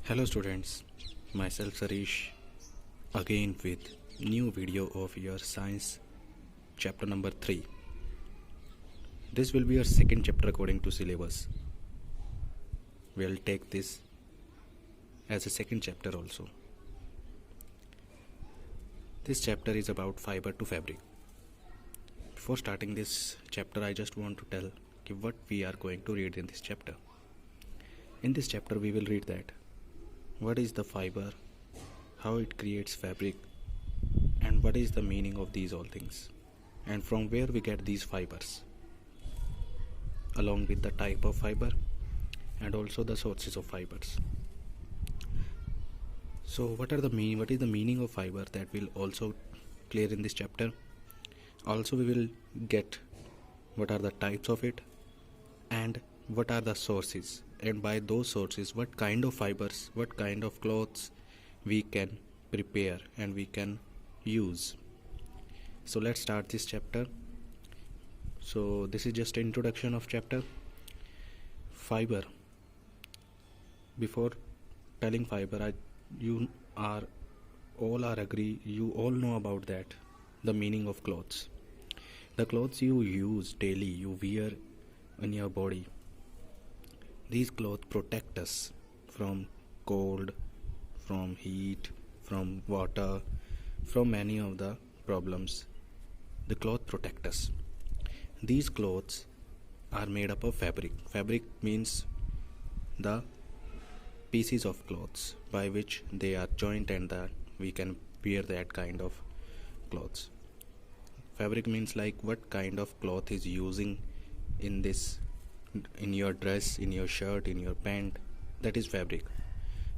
Hello students, myself Sarish again with new video of your science chapter number 3. This will be our second chapter according to syllabus. We'll take this as a second chapter also. This chapter is about fiber to fabric. Before starting this chapter, I just want to tell what we are going to read in this chapter. In this chapter we will read that what is the fiber, how it creates fabric, and what is the meaning of these all things, and from where we get these fibers, along with the type of fiber and also the sources of fibers. So what is the meaning of fiber, that will also clear in this chapter. Also we will get what are the types of it and what are the sources, and by those sources what kind of fibers, what kind of clothes we can prepare and we can use. So let's start this chapter. So this is just an introduction of chapter. Fiber. Before telling fiber, you all know about that, the meaning of clothes. The clothes you use daily, you wear on your body. These clothes protect us from cold, from heat, from water, from many of the problems. The cloth protect us. These clothes are made up of fabric. Fabric means the pieces of clothes by which they are joined and that we can wear that kind of clothes. Fabric means like what kind of cloth is using in your dress, in your shirt, in your pant. That is fabric.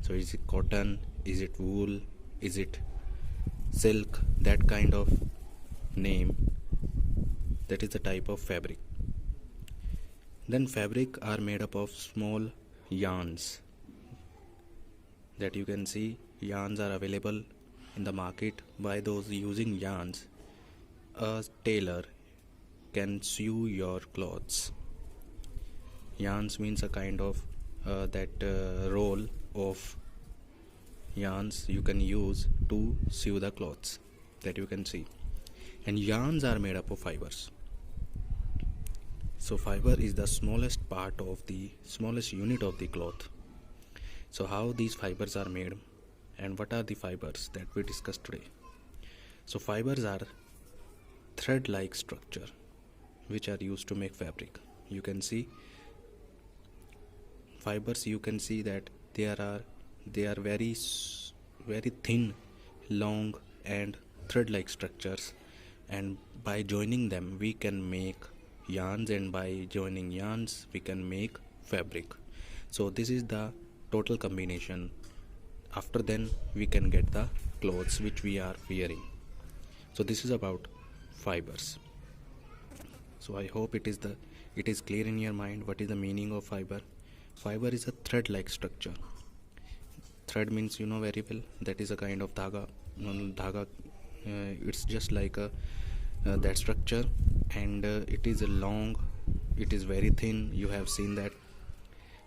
So is it cotton, is it wool, is it silk, that kind of name, that is the type of fabric. Then fabric are made up of small yarns that you can see. Yarns are available in the market. By those using yarns, a tailor can sew your clothes. Yarns means a kind of roll of yarns you can use to sew the clothes that you can see. And yarns are made up of fibers. So fiber is the smallest unit of the cloth. So how these fibers are made and what are the fibers that we discussed today. So fibers are thread-like structure which are used to make fabric. You can see fibers, you can see that they are very thin, long and thread-like structures, and by joining them we can make yarns, and by joining yarns we can make fabric. So this is the total combination. After then we can get the clothes which we are wearing. So this is about fibers. So I hope it is clear in your mind what is the meaning of fiber. Fiber is a thread-like structure. Thread means you know very well, that is a kind of dhaga. It's just like that structure, and it is long, it is very thin, you have seen that,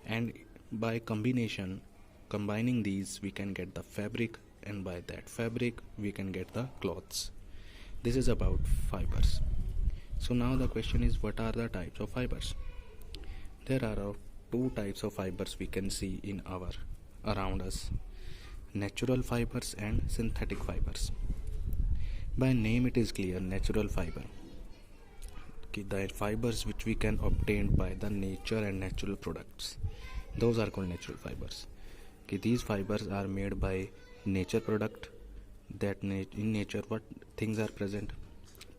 and by combining these we can get the fabric, and by that fabric we can get the clothes. This is about fibers. So now the question is, what are the types of fibers? There are two types of fibers we can see in around us: natural fibers and synthetic fibers. By name it is clear, natural fiber. The fibers which we can obtain by the nature and natural products, those are called natural fibers. These fibers are made by nature product. That in nature what things are present?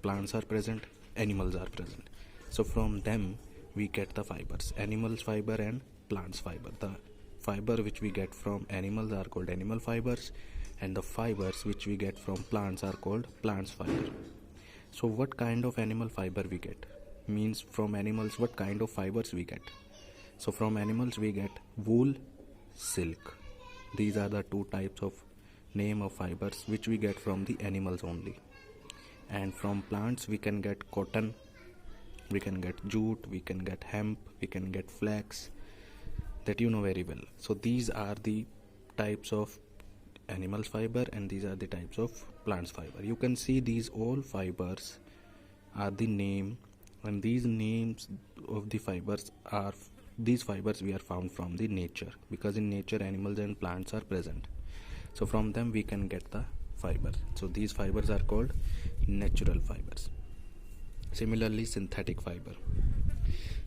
Plants are present, animals are present. So from them we get the fibers, animals fiber and plants fiber. The fiber which we get from animals are called animal fibers, and the fibers which we get from plants are called plants fiber. So what kind of animal fiber we get? Means from animals what kind of fibers we get? So from animals we get wool, silk. These are the two types of name of fibers which we get from the animals only. And from plants we can get cotton, we can get jute, we can get hemp, we can get flax, that you know very well. So these are the types of animal fiber and these are the types of plants fiber. You can see these all fibers are the name, and these names of the fibers are these fibers we are found from the nature, because in nature animals and plants are present, so from them we can get the fiber. So these fibers are called natural fibers. Similarly, synthetic fiber.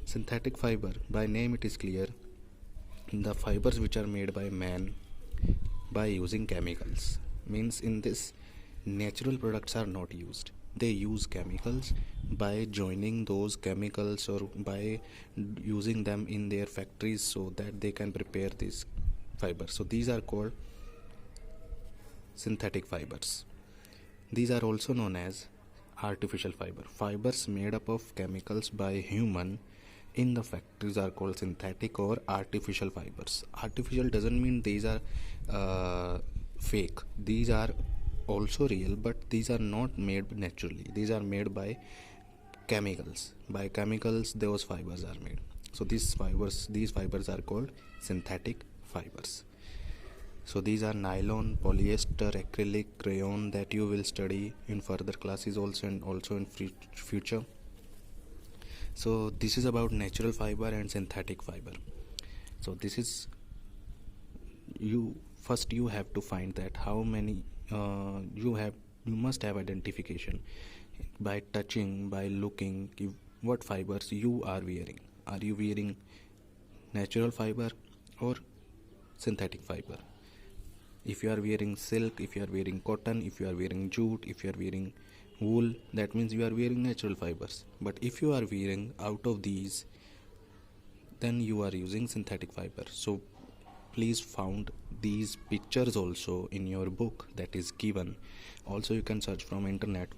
Synthetic fiber, by name it is clear, the fibers which are made by man by using chemicals. Means in this, natural products are not used, they use chemicals. By joining those chemicals or by using them in their factories, so that they can prepare these fibers, so these are called synthetic fibers. These are also known as artificial fiber. Fibers made up of chemicals by human in the factories are called synthetic or artificial fibers. Artificial doesn't mean these are fake. These are also real, but these are not made naturally. These are made by chemicals. By chemicals, those fibers are made. So these fibers are called synthetic fibers. So these are nylon, polyester, acrylic, rayon that you will study in further classes also, and also in future. So this is about natural fiber and synthetic fiber. So this is you have to find that how many you must have identification by touching, by looking what fibers you are wearing. Are you wearing natural fiber or synthetic fiber? If you are wearing silk, if you are wearing cotton, if you are wearing jute, if you are wearing wool, that means you are wearing natural fibers. But if you are wearing out of these, then you are using synthetic fiber. So please found these pictures also in your book that is given. Also you can search from internet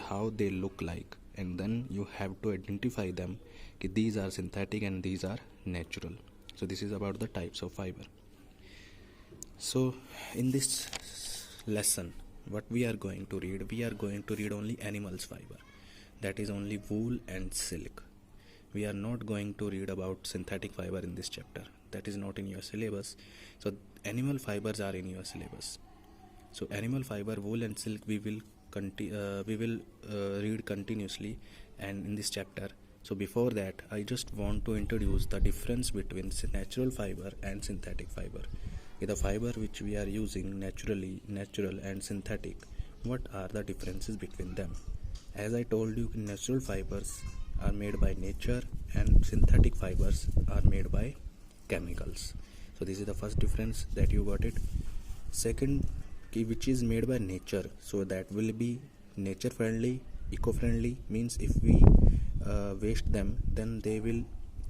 how they look like, and then you have to identify them. These are synthetic and these are natural. So this is about the types of fiber. So in this lesson, what we are going to read only animals fiber, that is only wool and silk. We are not going to read about synthetic fiber in this chapter, that is not in your syllabus. So animal fibers are in your syllabus. So animal fiber, wool and silk we will read continuously and in this chapter. So before that, I just want to introduce the difference between natural fiber and synthetic fiber. The fiber which we are using natural and synthetic, what are the differences between them? As I told you, natural fibers are made by nature and synthetic fibers are made by chemicals. So this is the first difference that you got it. Second, which is made by nature, so that will be nature friendly, eco friendly, means if we waste them, then they will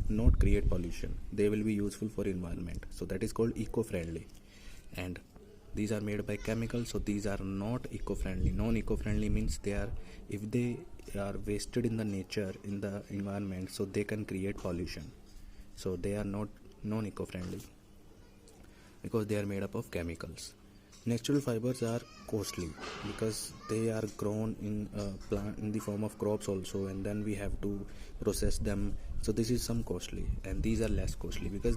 not create pollution, they will be useful for environment, so that is called eco-friendly. And these are made by chemicals, so these are not eco-friendly. Non-eco-friendly means if they are wasted in the nature, in the environment, so they can create pollution, so they are not non-eco-friendly because they are made up of chemicals. Natural fibers are costly because they are grown in plant in the form of crops also, and then we have to process them. So this is some costly, and these are less costly because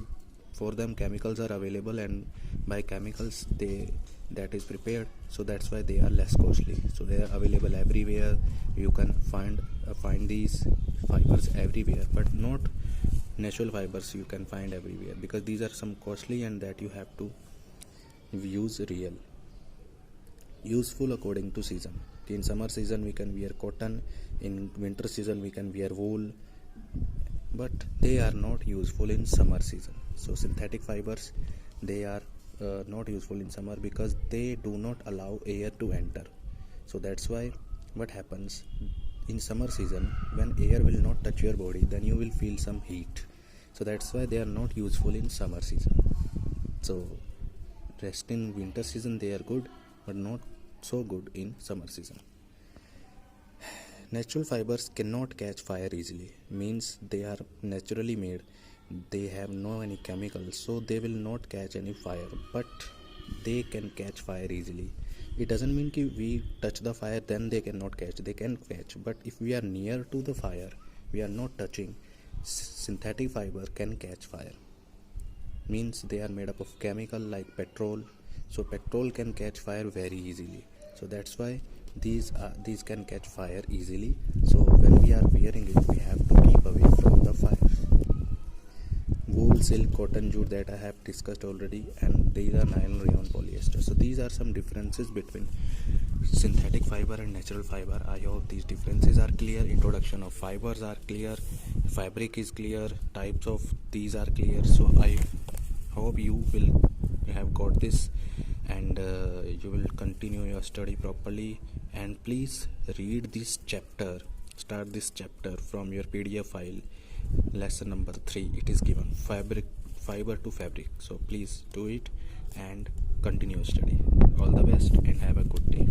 for them chemicals are available, and by chemicals that is prepared, so that's why they are less costly. So they are available everywhere. You can find these fibers everywhere, but not natural fibers you can find everywhere because these are some costly and that you have to use real. Useful according to season. In summer season we can wear cotton, in winter season we can wear wool, but they are not useful in summer season. So synthetic fibers, they are not useful in summer because they do not allow air to enter. So that's why what happens in summer season, when air will not touch your body, then you will feel some heat. So that's why they are not useful in summer season. So rest in winter season they are good, but not so good in summer season. Natural fibers cannot catch fire easily, means they are naturally made, they have no any chemicals, so they will not catch any fire, but they can catch fire easily. It doesn't mean that we touch the fire then they cannot catch, they can catch, but if we are near to the fire, we are not touching, synthetic fiber can catch fire. means they are made up of chemical like petrol. So petrol can catch fire very easily, so that's why these can catch fire easily. So when we are wearing it, we have to keep away from the fire. Wool, silk, cotton, jute, that I have discussed already, and these are nylon, rayon, polyester. So these are some differences between synthetic fiber and natural fiber. I hope these differences are clear. Introduction of fibers are clear, fabric is clear, types of these are clear. So I hope you have got this, and you will continue your study properly. And please read this chapter, start this chapter from your PDF file. Lesson number 3, it is given, fiber to fabric. So please do it and continue your study. All the best and have a good day.